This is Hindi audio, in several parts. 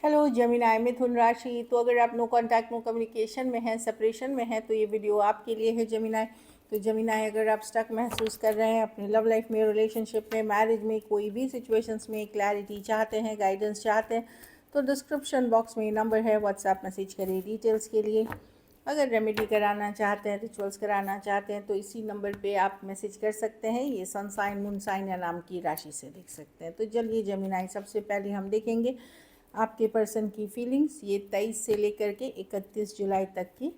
हेलो जेमिनाई मिथुन राशि। तो अगर आप नो कांटेक्ट नो कम्युनिकेशन में हैं, सेपरेशन में हैं, तो ये वीडियो आपके लिए है जेमिनाई। तो जेमिनाई, अगर आप स्टक महसूस कर रहे हैं अपनी लव लाइफ में, रिलेशनशिप में, मैरिज में, कोई भी सिचुएशंस में क्लैरिटी चाहते हैं, गाइडेंस चाहते हैं, तो डिस्क्रिप्शन बॉक्स में नंबर है, व्हाट्सएप मैसेज करिए डिटेल्स के लिए। अगर रेमेडी कराना चाहते हैं, रिचुअल्स कराना चाहते हैं, तो इसी नंबर पे आप मैसेज कर सकते हैं। ये सन साइन, मून साइन या नाम की राशि से देख सकते हैं। तो चलिए जेमिनाई, सबसे पहले हम देखेंगे आपके पर्सन की फीलिंग्स ये 23 से लेकर के 31 जुलाई तक की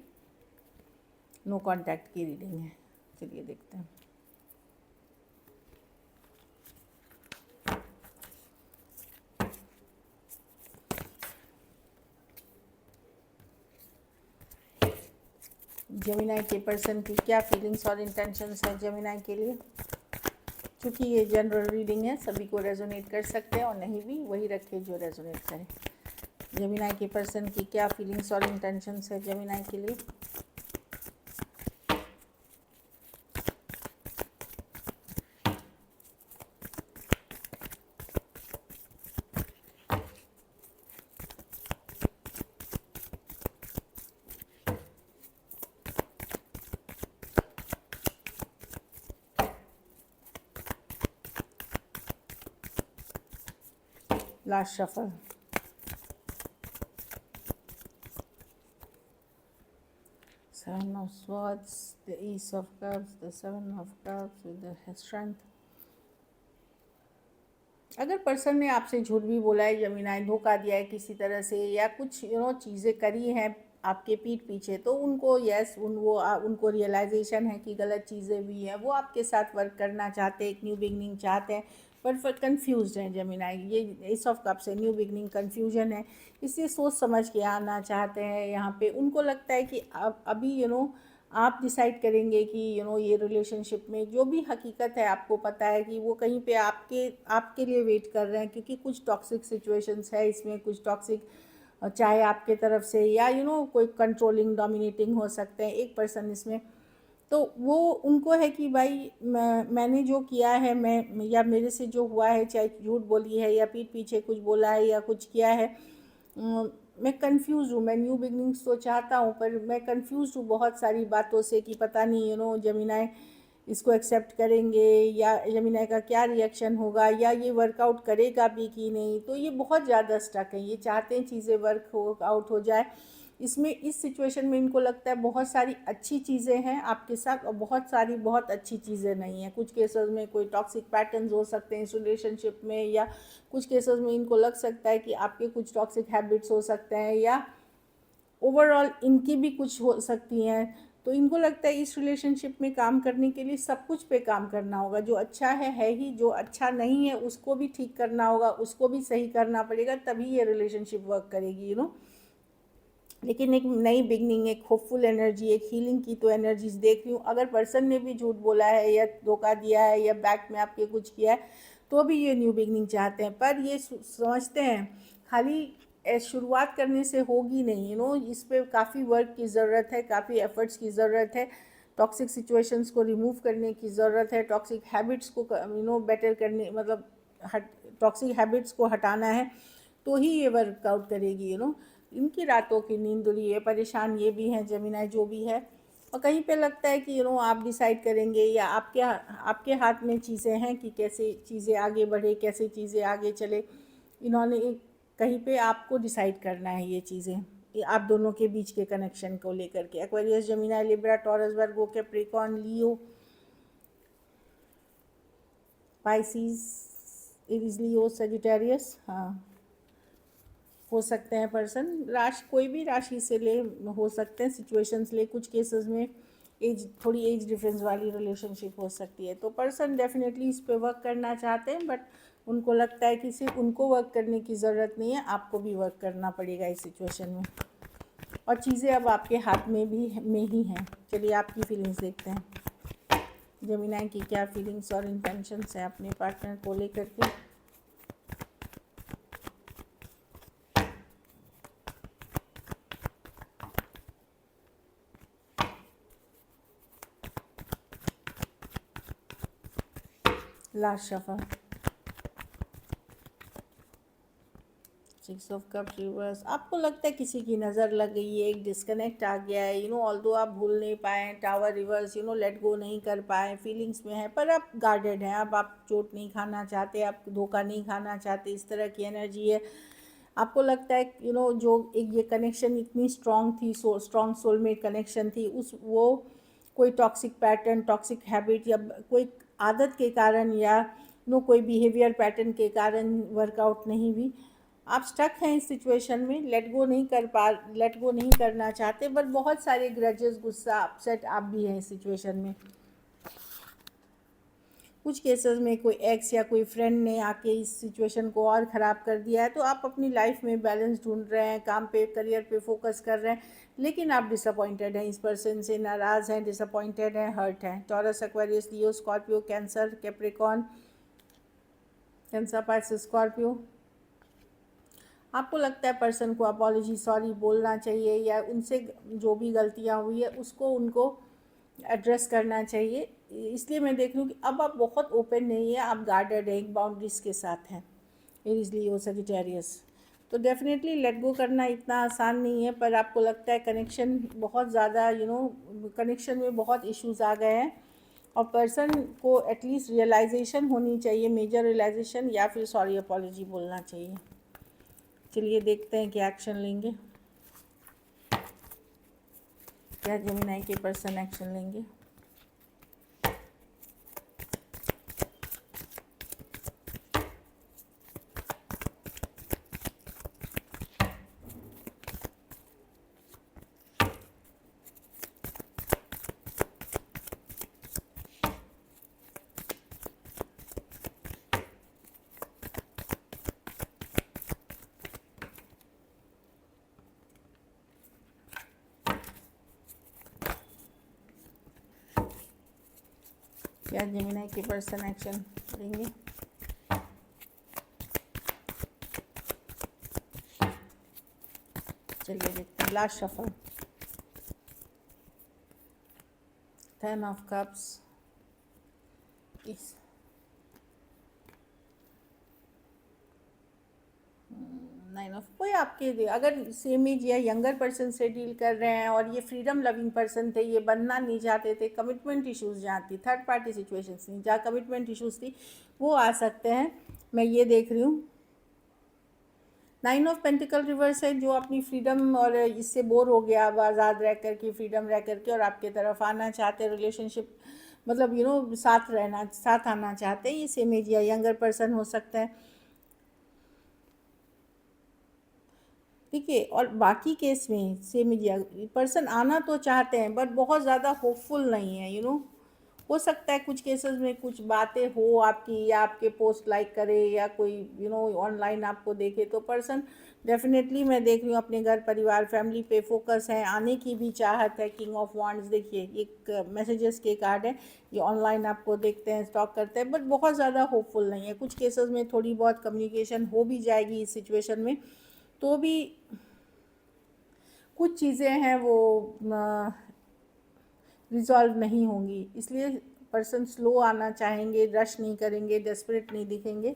नो कांटेक्ट की रीडिंग है। चलिए देखते हैं। जेमिनाई के पर्सन की क्या फीलिंग्स और इंटेंशंस हैं जेमिनाई के लिए। क्योंकि ये जनरल रीडिंग है, सभी को रेजोनेट कर सकते हैं, और नहीं भी वही रखे जो रेजोनेट करे। जेमिनाई के पर्सन की क्या फीलिंग्स और इंटेंशंस है जेमिनाई के लिए। Last shuffle. Seven of Swords, the Ace of Cups, the Seven of Cups with the Strength. अगर पर्सन ने आपसे झूठ भी बोला है जेमिनाई, धोखा दिया है किसी तरह से, या कुछ चीज़ें करी हैं आपके पीठ पीछे, तो उनको उनको रियलाइजेशन है कि गलत चीज़ें भी हैं। वो आपके साथ वर्क करना चाहते हैं, एक न्यू बिगनिंग चाहते हैं, पर कंफ्यूज हैं जेमिनाई। ये एस ऑफ कप से न्यू बिगनिंग, कन्फ्यूजन है, इसलिए सोच समझ के आना चाहते हैं। यहाँ पे उनको लगता है कि अब अभी आप डिसाइड करेंगे कि ये रिलेशनशिप में जो भी हकीकत है, आपको पता है कि वो कहीं पे आपके लिए वेट कर रहे हैं, क्योंकि कुछ टॉक्सिक सिचुएशंस है इसमें, कुछ टॉक्सिक, चाहे आपके तरफ से या कोई कंट्रोलिंग, डोमिनेटिंग हो सकते हैं एक पर्सन इसमें। तो वो उनको है कि भाई मैंने जो किया है, मैं या मेरे से जो हुआ है, चाहे झूठ बोली है या पीठ पीछे कुछ बोला है या कुछ किया है, मैं कंफ्यूज हूँ। मैं न्यू बिगनिंग्स तो चाहता हूँ, पर मैं कंफ्यूज हूँ बहुत सारी बातों से कि पता नहीं जेमिनाई इसको एक्सेप्ट करेंगे, या जेमिनाई का क्या रिएक्शन होगा, या ये वर्कआउट करेगा भी कि नहीं। तो ये बहुत ज़्यादा स्टक है, ये चाहते हैं चीज़ें वर्कआउट हो जाए। इसमें इस सिचुएशन में इनको लगता है बहुत सारी अच्छी चीज़ें हैं आपके साथ, और बहुत सारी बहुत अच्छी चीज़ें नहीं हैं। कुछ केसेस में कोई टॉक्सिक पैटर्न्स हो सकते हैं इस रिलेशनशिप में, या कुछ केसेस में इनको लग सकता है कि आपके कुछ टॉक्सिक हैबिट्स हो सकते हैं, या ओवरऑल इनकी भी कुछ हो सकती हैं। तो इनको लगता है इस रिलेशनशिप में काम करने के लिए सब कुछ पे काम करना होगा। जो अच्छा है ही, जो अच्छा नहीं है उसको भी ठीक करना होगा, उसको भी सही करना पड़ेगा, तभी ये रिलेशनशिप वर्क करेगी लेकिन एक नई बिगनिंग, एक होपफुल एनर्जी, एक हीलिंग की तो एनर्जीज देख रही हूँ। अगर पर्सन ने भी झूठ बोला है या धोखा दिया है या बैक में आपके कुछ किया है, तो भी ये न्यू बिगनिंग चाहते हैं। पर ये समझते हैं खाली शुरुआत करने से होगी नहीं, इस पर काफ़ी वर्क की ज़रूरत है, काफ़ी एफर्ट्स की ज़रूरत है। टॉक्सिक सिचुएशंस को रिमूव करने की ज़रूरत है, टॉक्सिक हैबिट्स को बेटर करने, मतलब टॉक्सिक हैबिट्स को हटाना है, तो ही ये वर्कआउट करेगी। इनकी रातों की नींद उड़ी है, परेशान ये भी हैं जेमिनाई जो भी है। और कहीं पे लगता है कि आप डिसाइड करेंगे, या आपके हाथ में चीज़ें हैं कि कैसे चीज़ें आगे बढ़े, कैसे चीज़ें आगे चले। इन्होंने कहीं पे आपको डिसाइड करना है ये चीज़ें, आप दोनों के बीच के कनेक्शन को लेकर के। एक्वेरियस, जेमिनाई, लिब्रा, टॉरस, वर्गो, कैप्रिकॉर्न, लियो, पाइसिस, एरीज, लियो, सजिटेरियस, हाँ, हो सकते हैं पर्सन। राशि कोई भी राशि से ले हो सकते हैं, सिचुएशंस ले। कुछ केसेस में थोड़ी एज डिफरेंस वाली रिलेशनशिप हो सकती है। तो पर्सन डेफिनेटली इस पे वर्क करना चाहते हैं, बट उनको लगता है कि सिर्फ उनको वर्क करने की ज़रूरत नहीं है, आपको भी वर्क करना पड़ेगा इस सिचुएशन में। और चीज़ें अब आपके हाथ में ही हैं। चलिए आपकी फीलिंग्स देखते हैं। जेमिनाई की क्या फीलिंग्स और इंटेंशंस हैं अपने पार्टनर को लेकर के। Last shuffle. Six of cups reverse, आपको लगता है किसी की नज़र लग गई है, एक डिस्कनेक्ट आ गया है, ऑल्दो आप भूल नहीं पाए, टावर रिवर्स, लेट गो नहीं कर पाए, फीलिंग्स में है, पर आप गार्डेड हैं, अब आप चोट नहीं खाना चाहते, आप धोखा नहीं खाना चाहते, इस तरह की एनर्जी है। आपको लगता है जो एक ये कनेक्शन इतनी स्ट्रांग थी, स्ट्रांग सोलमेट कनेक्शन थी, वो कोई टॉक्सिक पैटर्न, टॉक्सिक हैबिट या कोई आदत के कारण या कोई बिहेवियर पैटर्न के कारण वर्कआउट नहीं हुई। आप स्टक हैं इस सिचुएशन में, लेट गो नहीं करना चाहते, बट बहुत सारे ग्रजेस, गुस्सा, अपसेट आप भी हैं इस सिचुएशन में। कुछ केसेस में कोई एक्स या कोई फ्रेंड ने आके इस सिचुएशन को और ख़राब कर दिया है, तो आप अपनी लाइफ में बैलेंस ढूंढ रहे हैं, काम पे, करियर पे फोकस कर रहे हैं, लेकिन आप डिसअपॉइंटेड हैं, इस पर्सन से नाराज़ हैं, डिसअपॉइंटेड हैं, हर्ट हैं। Taurus, Aquarius, Leo, Scorpio, Cancer, Capricorn, Cancer, Pisces, Scorpio. आपको लगता है पर्सन को अपॉलॉजी, सॉरी बोलना चाहिए, या उनसे जो भी गलतियाँ हुई है उसको उनको एड्रेस करना चाहिए। इसलिए मैं देख रही हूँ कि अब आप बहुत ओपन नहीं है, आप गार्डेड है, एक बाउंड्रीज के साथ हैं। एरीज, लियो, सजिटेरियस, तो डेफिनेटली लेट गो करना इतना आसान नहीं है, पर आपको लगता है कनेक्शन बहुत ज़्यादा, कनेक्शन में बहुत इश्यूज आ गए हैं, और पर्सन को एटलीस्ट रियलाइजेशन होनी चाहिए, मेजर रियलाइजेशन, या फिर सॉरी अपॉलॉजी बोलना चाहिए। चलिए देखते हैं क्या एक्शन लेंगे, क्या जेमिनी के पर्सन एक्शन लेंगे। क्या जेमिनी के पर्सन एक्शन लेंगे। चलिए देखते हैं लास्ट शफल। 10 ऑफ कप्स, इस 9 ऑफ, कोई आपके अगर सेम एज या यंगर पर्सन से डील कर रहे हैं और ये फ्रीडम लविंग पर्सन थे, ये बनना नहीं चाहते थे, कमिटमेंट इश्यूज जहाँ थी, थर्ड पार्टी सिचुएशंस थी जहाँ कमिटमेंट इश्यूज थी, वो आ सकते हैं, मैं ये देख रही हूँ। 9 ऑफ पेंटिकल रिवर्स है, जो अपनी फ्रीडम और इससे बोर हो गया, अब आज़ाद रह कर के, फ्रीडम रह कर के, और आपके तरफ आना चाहते, रिलेशनशिप मतलब साथ रहना, साथ आना चाहते हैं, ये सेम एज या यंगर पर्सन हो सकता है। ठीक है, और बाकी केस में सेम एज या पर्सन आना तो चाहते हैं, बट बहुत ज़्यादा होपफुल नहीं है, हो सकता है कुछ केसेस में कुछ बातें हो आपकी, या आपके पोस्ट लाइक करे, या कोई ऑनलाइन आपको देखे, तो पर्सन डेफिनेटली मैं देख रही हूँ अपने घर परिवार फैमिली पे फोकस है, आने की भी चाहत है। किंग ऑफ वांड्स, देखिए एक मैसेजेस के कार्ड है, ये ऑनलाइन आपको देखते हैं, स्टॉक करते हैं, बट बहुत ज़्यादा होपफुल नहीं है। कुछ केसेस में थोड़ी बहुत कम्युनिकेशन हो भी जाएगी इस सिचुएशन में, तो भी कुछ चीज़ें हैं वो रिजॉल्व नहीं होंगी, इसलिए पर्सन स्लो आना चाहेंगे, रश नहीं करेंगे, डेस्परेट नहीं दिखेंगे।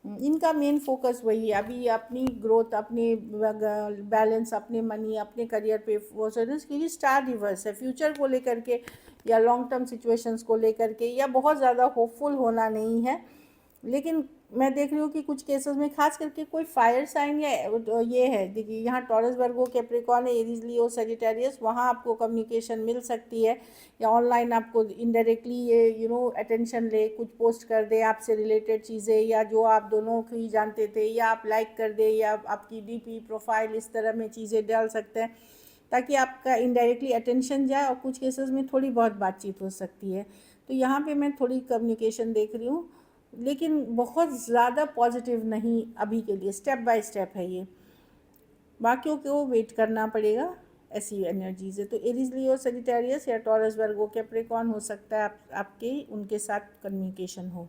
इनका मेन फोकस वही है अभी, अपनी ग्रोथ, अपने बैलेंस, अपने मनी, अपने करियर पे फोकस कीजिए। स्टार रिवर्स है, फ्यूचर को लेकर के या लॉन्ग टर्म सिचुएशंस को लेकर के, या बहुत ज़्यादा होपफुल होना नहीं है। लेकिन मैं देख रही हूँ कि कुछ केसेस में खास करके कोई फायर साइन या ये है, देखिए यहाँ टॉरस, वर्गो, कैप्रिकॉर्न, एरीज, लियो, सजिटेरियस, वहाँ आपको कम्युनिकेशन मिल सकती है, या ऑनलाइन आपको इनडायरेक्टली ये अटेंशन ले, कुछ पोस्ट कर दे आपसे रिलेटेड चीज़ें, या जो आप दोनों ही जानते थे, या आप लाइक कर दे, या आपकी डीपी प्रोफाइल, इस तरह में चीज़ें डाल सकते हैं ताकि आपका इनडायरेक्टली अटेंशन जाए, और कुछ केसेस में थोड़ी बहुत बातचीत हो सकती है। तो यहाँ पे मैं थोड़ी कम्युनिकेशन देख रही हूँ, लेकिन बहुत ज़्यादा पॉजिटिव नहीं अभी के लिए, स्टेप बाय स्टेप है ये, बाकियों को वेट करना पड़ेगा, ऐसी एनर्जीज है। तो एरीज, लियो, सजिटेरियस या टॉरस, वर्गो, कैप्रिकॉर्न हो सकता है आपके उनके साथ कम्युनिकेशन हो।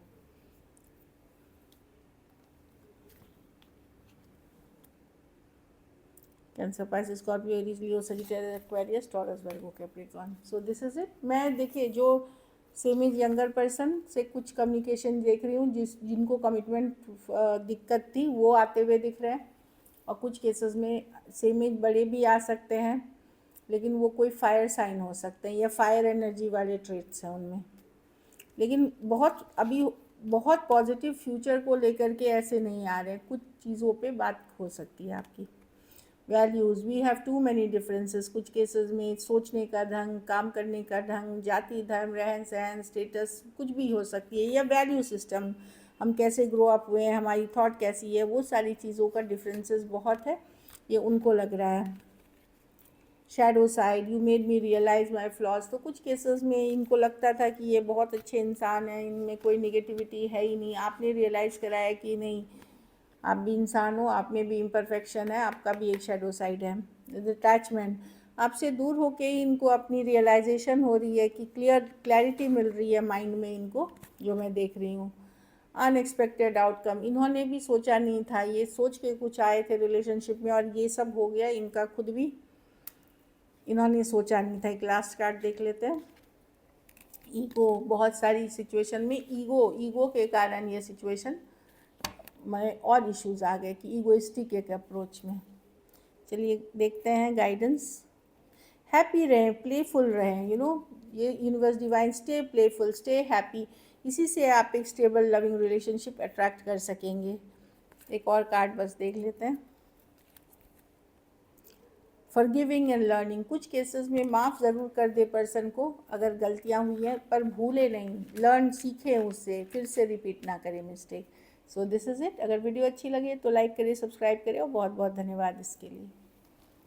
Cancer, Pisces, Scorpio, Aries, Leo, Sagittarius, Aquarius, taurus, Virgo, Capricorn. So this is it. मैं देखिए जो सेम एज यंगर पर्सन से कुछ कम्युनिकेशन देख रही हूँ, जिनको कमिटमेंट दिक्कत थी वो आते हुए दिख रहे हैं। और कुछ केसेस में सेम एज बड़े भी आ सकते हैं, लेकिन वो कोई फायर साइन हो सकते हैं या फायर एनर्जी वाले ट्रेट्स हैं उनमें। लेकिन बहुत पॉजिटिव फ्यूचर को लेकर के ऐसे नहीं आ रहे। कुछ चीज़ों पे बात हो सकती है आपकी। Values, we have too many differences. कुछ केसेस में सोचने का ढंग, काम करने का ढंग, जाति धर्म, रहन सहन, स्टेटस कुछ भी हो सकती है, या वैल्यू सिस्टम, हम कैसे ग्रो अप हुए हैं, हमारी थॉट कैसी है, वो सारी चीज़ों का डिफरेंसेस बहुत है, ये उनको लग रहा है। Shadow side, you made me realise my flaws. तो कुछ केसेस में इनको लगता था कि ये बहुत अच्छे इंसान हैं, इनमें कोई निगेटिविटी है ही नहीं। आपने रियलाइज़ कराया कि नहीं, आप भी इंसान हो, आप में भी इम्परफेक्शन है, आपका भी एक शैडो साइड है। डिटैचमेंट, आपसे दूर होके ही इनको अपनी रियलाइजेशन हो रही है कि क्लैरिटी मिल रही है माइंड में इनको, जो मैं देख रही हूँ। अनएक्सपेक्टेड आउटकम, इन्होंने भी सोचा नहीं था, ये सोच के कुछ आए थे रिलेशनशिप में और ये सब हो गया इनका, खुद भी इन्होंने सोचा नहीं था। एक लास्ट कार्ड देख लेते हैं। ईगो, बहुत सारी सिचुएशन में ईगो के कारण ये सिचुएशन में और इश्यूज आ गए कि ईगोइस्टिक एक अप्रोच में। चलिए देखते हैं गाइडेंस। हैप्पी रहें, प्लेफुल रहें, ये universe divine, stay playful, stay happy. इसी से आप एक स्टेबल लविंग रिलेशनशिप अट्रैक्ट कर सकेंगे। एक और कार्ड बस देख लेते हैं। फॉरगिविंग एंड लर्निंग, कुछ केसेस में माफ़ ज़रूर कर दे पर्सन को अगर गलतियाँ हुई हैं, पर भूले नहीं, सीखें उससे, फिर से रिपीट ना करें mistake. So this is it. अगर वीडियो अच्छी लगे तो लाइक करें, सब्सक्राइब करें, और बहुत बहुत धन्यवाद इसके लिए।